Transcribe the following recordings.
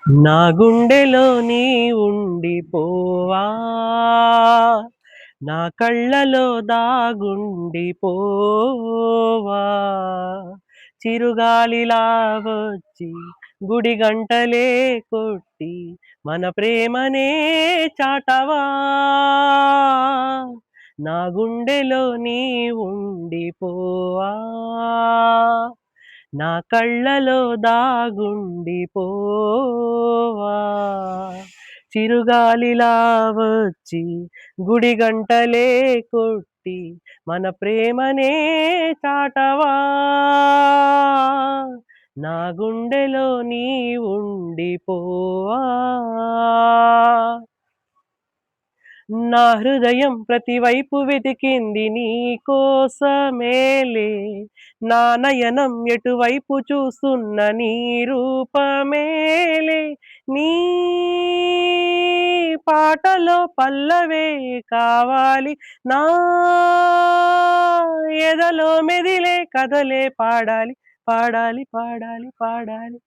నా గుండెలో నీ ఉండిపోవా, నా కళ్ళలో దాగుండిపోవా, చిరుగాలిలా వచ్చి గుడి గంటలే కొట్టి మన ప్రేమనే చాటవా, నా గుండెలో నీ ఉండిపోవా, నా కళ్ళలో దాగుండిపోవా, చిరుగాలిలా వచ్చి గుడి గంటలే కొట్టి మన ప్రేమనే చాటవా, నా గుండెలో నీ ఉండిపోవా. నా హృదయం ప్రతివైపు వెతికింది నీ కోసమేలే, నా నయనం ఎటువైపు చూస్తున్న నీ రూపమేలే, నీ పాటలో పల్లవే కావాలి, నా ఎదలో మెదిలే కథలే పాడాలి, పాడాలి, పాడాలి, పాడాలి,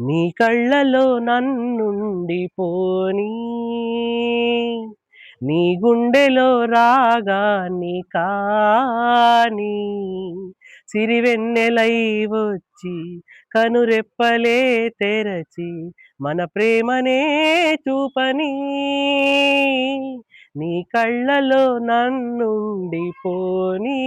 నీ కళ్ళలో నన్నుండిపోనీ, నీ గుండెలో రాగాన్ని కానీ, సిరివెన్నెలై వచ్చి కనురెప్పలే తెరచి మన ప్రేమనే చూపని, నీ కళ్ళలో నన్నుండిపోనీ.